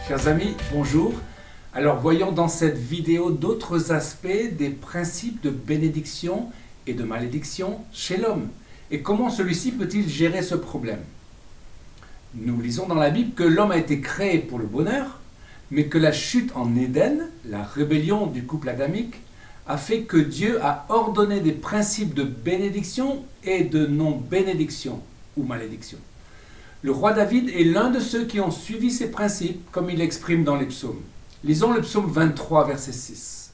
Chers amis, bonjour. Alors voyons dans cette vidéo d'autres aspects des principes de bénédiction et de malédiction chez l'homme. Et comment celui-ci peut-il gérer ce problème? Nous lisons dans la Bible que l'homme a été créé pour le bonheur, mais que la chute en Éden, la rébellion du couple adamique, a fait que Dieu a ordonné des principes de bénédiction et de non-bénédiction ou malédiction. Le roi David est l'un de ceux qui ont suivi ces principes, comme il l'exprime dans les psaumes. Lisons le psaume 23, verset 6.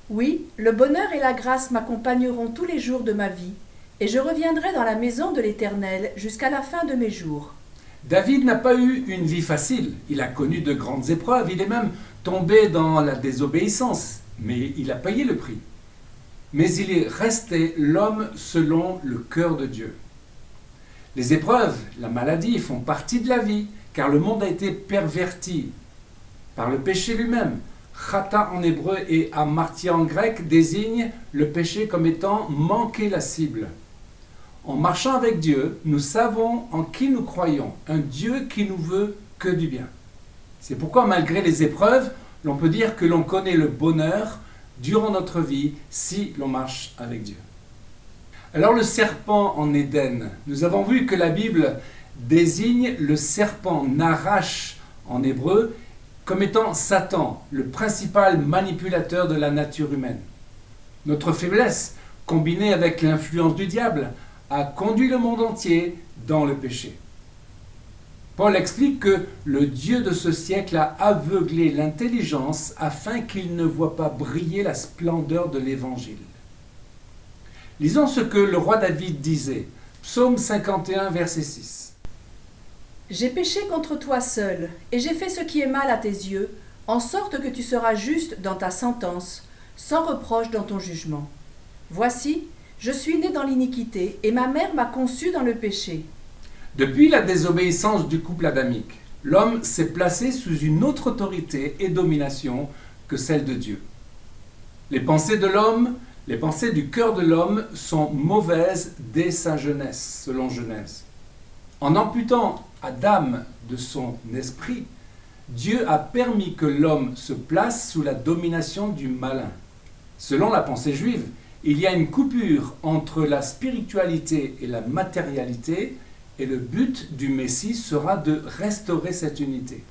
Oui, le bonheur et la grâce m'accompagneront tous les jours de ma vie, et je reviendrai dans la maison de l'Éternel jusqu'à la fin de mes jours. David n'a pas eu une vie facile. Il a connu de grandes épreuves. Il est même tombé dans la désobéissance, mais il a payé le prix. Mais il est resté l'homme selon le cœur de Dieu. Les épreuves, la maladie font partie de la vie, car le monde a été perverti par le péché lui-même. Chata en hébreu et amartia en grec désignent le péché comme étant manquer la cible. En marchant avec Dieu, nous savons en qui nous croyons, un Dieu qui nous veut que du bien. C'est pourquoi, malgré les épreuves, l'on peut dire que l'on connaît le bonheur durant notre vie si l'on marche avec Dieu. Alors le serpent en Éden, nous avons vu que la Bible désigne le serpent Narash en hébreu comme étant Satan, le principal manipulateur de la nature humaine. Notre faiblesse, combinée avec l'influence du diable, a conduit le monde entier dans le péché. Paul explique que le Dieu de ce siècle a aveuglé l'intelligence afin qu'il ne voie pas briller la splendeur de l'Évangile. Lisons ce que le roi David disait, psaume 51, verset 6. J'ai péché contre toi seul, et j'ai fait ce qui est mal à tes yeux, en sorte que tu seras juste dans ta sentence, sans reproche dans ton jugement. Voici, je suis né dans l'iniquité, et ma mère m'a conçu dans le péché. Depuis la désobéissance du couple adamique, l'homme s'est placé sous une autre autorité et domination que celle de Dieu. Les pensées de l'homme, les pensées du cœur de l'homme sont mauvaises dès sa jeunesse, selon Genèse. En amputant Adam de son esprit, Dieu a permis que l'homme se place sous la domination du malin. Selon la pensée juive, il y a une coupure entre la spiritualité et la matérialité, et le but du Messie sera de restaurer cette unité.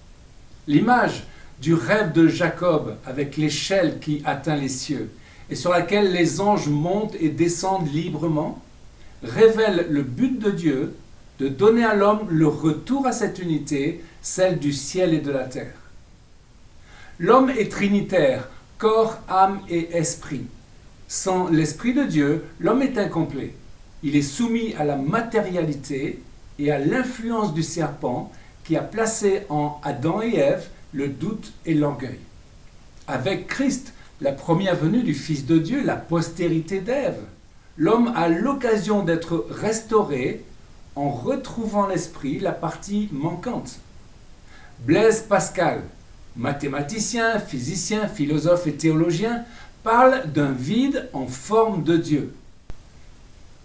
L'image du rêve de Jacob avec l'échelle qui atteint les cieux et sur laquelle les anges montent et descendent librement révèle le but de Dieu de donner à l'homme le retour à cette unité, celle du ciel et de la terre. L'homme est trinitaire, corps, âme et esprit. Sans l'Esprit de Dieu, l'homme est incomplet. Il est soumis à la matérialité et à l'influence du serpent qui a placé en Adam et Ève le doute et l'orgueil. Avec Christ, la première venue du Fils de Dieu, la postérité d'Ève, l'homme a l'occasion d'être restauré en retrouvant l'esprit, la partie manquante. Blaise Pascal, mathématicien, physicien, philosophe et théologien, parle d'un vide en forme de Dieu.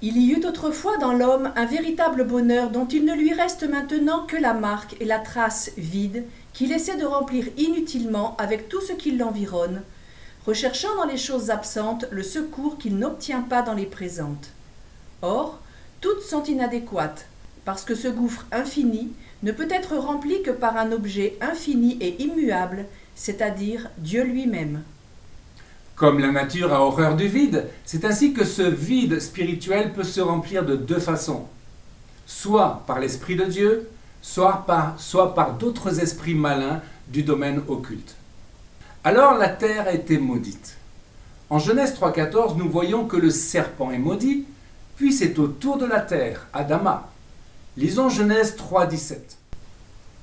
Il y eut autrefois dans l'homme un véritable bonheur dont il ne lui reste maintenant que la marque et la trace vide qu'il essaie de remplir inutilement avec tout ce qui l'environne, recherchant dans les choses absentes le secours qu'il n'obtient pas dans les présentes. Or, toutes sont inadéquates, parce que ce gouffre infini ne peut être rempli que par un objet infini et immuable, c'est-à-dire Dieu lui-même. Comme la nature a horreur du vide, c'est ainsi que ce vide spirituel peut se remplir de deux façons. Soit par l'Esprit de Dieu, soit par d'autres esprits malins du domaine occulte. Alors la terre a été maudite. En Genèse 3,14, nous voyons que le serpent est maudit, puis c'est autour de la terre, Adama. Lisons Genèse 3,17.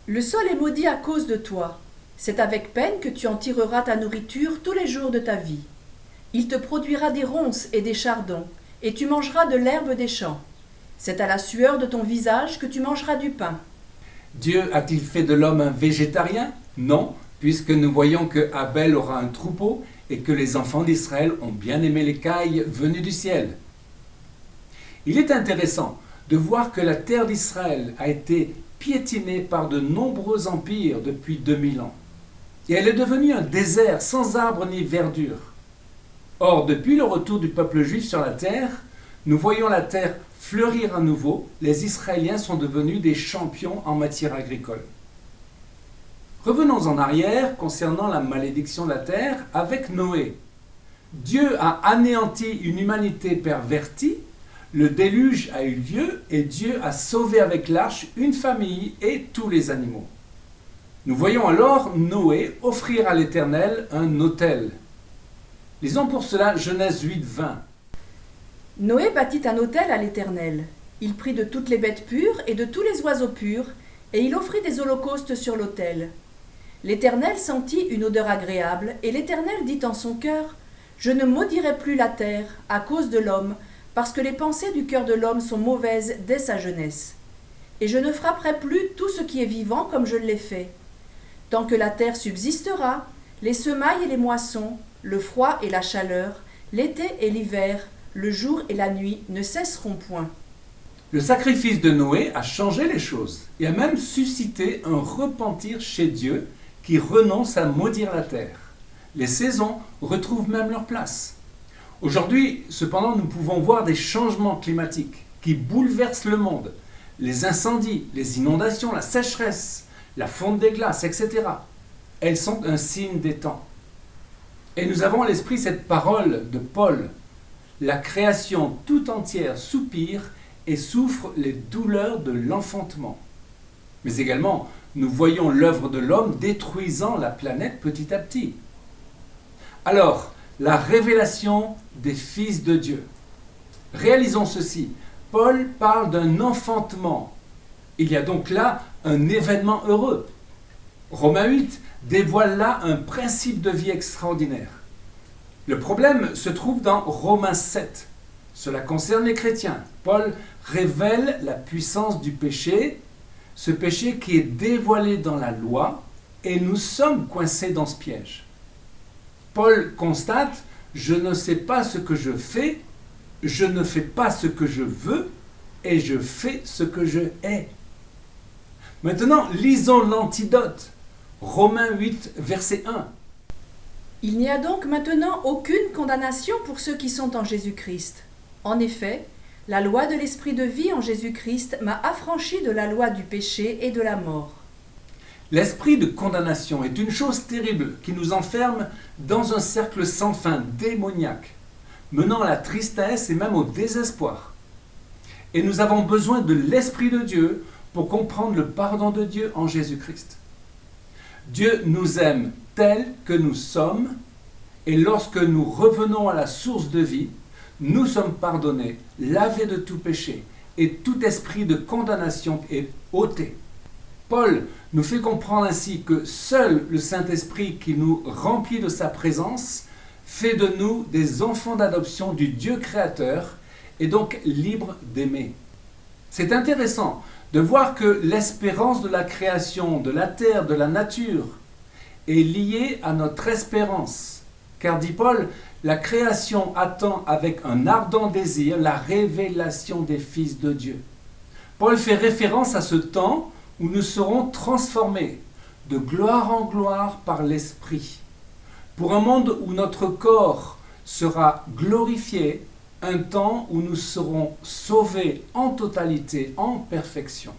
Le sol est maudit à cause de toi. C'est avec peine que tu en tireras ta nourriture tous les jours de ta vie. Il te produira des ronces et des chardons, et tu mangeras de l'herbe des champs. C'est à la sueur de ton visage que tu mangeras du pain. Dieu a-t-il fait de l'homme un végétarien? Non, puisque nous voyons que Abel aura un troupeau et que les enfants d'Israël ont bien aimé l'écaille venue du ciel. Il est intéressant de voir que la terre d'Israël a été piétinée par de nombreux empires depuis 2000 ans. Et elle est devenue un désert sans arbres ni verdure. Or, depuis le retour du peuple juif sur la terre, nous voyons la terre fleurir à nouveau. Les Israéliens sont devenus des champions en matière agricole. Revenons en arrière concernant la malédiction de la terre avec Noé. Dieu a anéanti une humanité pervertie, le déluge a eu lieu et Dieu a sauvé avec l'arche une famille et tous les animaux. Nous voyons alors Noé offrir à l'Éternel un autel. Lisons pour cela Genèse 8, 20. Noé bâtit un autel à l'Éternel. Il prit de toutes les bêtes pures et de tous les oiseaux purs, et il offrit des holocaustes sur l'autel. L'Éternel sentit une odeur agréable, et l'Éternel dit en son cœur, « Je ne maudirai plus la terre à cause de l'homme, parce que les pensées du cœur de l'homme sont mauvaises dès sa jeunesse. Et je ne frapperai plus tout ce qui est vivant comme je l'ai fait. Tant que la terre subsistera, les semailles et les moissons, le froid et la chaleur, l'été et l'hiver, le jour et la nuit ne cesseront point. » Le sacrifice de Noé a changé les choses et a même suscité un repentir chez Dieu qui renonce à maudire la terre. Les saisons retrouvent même leur place. Aujourd'hui, cependant, nous pouvons voir des changements climatiques qui bouleversent le monde. Les incendies, les inondations, la sécheresse, la fonte des glaces, etc. Elles sont un signe des temps. Et nous avons à l'esprit cette parole de Paul. La création tout entière soupire et souffre les douleurs de l'enfantement. Mais également, nous voyons l'œuvre de l'homme détruisant la planète petit à petit. Alors, la révélation des fils de Dieu. Réalisons ceci. Paul parle d'un enfantement. Il y a donc là un événement heureux. Romains 8 dévoile là un principe de vie extraordinaire. Le problème se trouve dans Romains 7. Cela concerne les chrétiens. Paul révèle la puissance du péché, ce péché qui est dévoilé dans la loi, et nous sommes coincés dans ce piège. Paul constate « Je ne sais pas ce que je fais, je ne fais pas ce que je veux, et je fais ce que je hais. » Maintenant, lisons l'antidote. Romains 8, verset 1. Il n'y a donc maintenant aucune condamnation pour ceux qui sont en Jésus-Christ. En effet, la loi de l'Esprit de vie en Jésus-Christ m'a affranchi de la loi du péché et de la mort. L'esprit de condamnation est une chose terrible qui nous enferme dans un cercle sans fin démoniaque, menant à la tristesse et même au désespoir. Et nous avons besoin de l'Esprit de Dieu pour comprendre le pardon de Dieu en Jésus-Christ. Dieu nous aime tels que nous sommes, et lorsque nous revenons à la source de vie, nous sommes pardonnés, lavés de tout péché, et tout esprit de condamnation est ôté. Paul nous fait comprendre ainsi que seul le Saint-Esprit qui nous remplit de sa présence fait de nous des enfants d'adoption du Dieu créateur et donc libres d'aimer. C'est intéressant de voir que l'espérance de la création, de la terre, de la nature est liée à notre espérance. Car, dit Paul, la création attend avec un ardent désir la révélation des fils de Dieu. Paul fait référence à ce temps où nous serons transformés de gloire en gloire par l'Esprit, pour un monde où notre corps sera glorifié, un temps où nous serons sauvés en totalité, en perfection.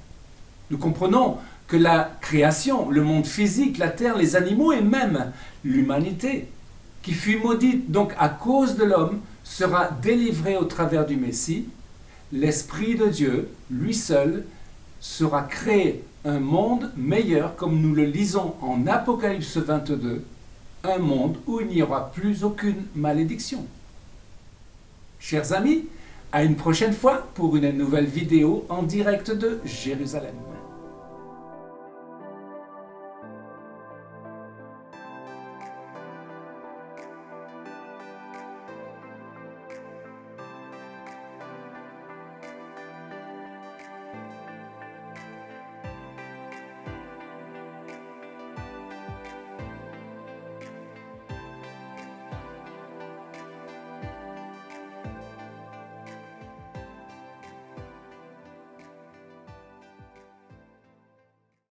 Nous comprenons que la création, le monde physique, la terre, les animaux et même l'humanité, qui fut maudite donc à cause de l'homme, sera délivrée au travers du Messie. L'Esprit de Dieu, lui seul, sera créé un monde meilleur, comme nous le lisons en Apocalypse 22, un monde où il n'y aura plus aucune malédiction. Chers amis, à une prochaine fois pour une nouvelle vidéo en direct de Jérusalem.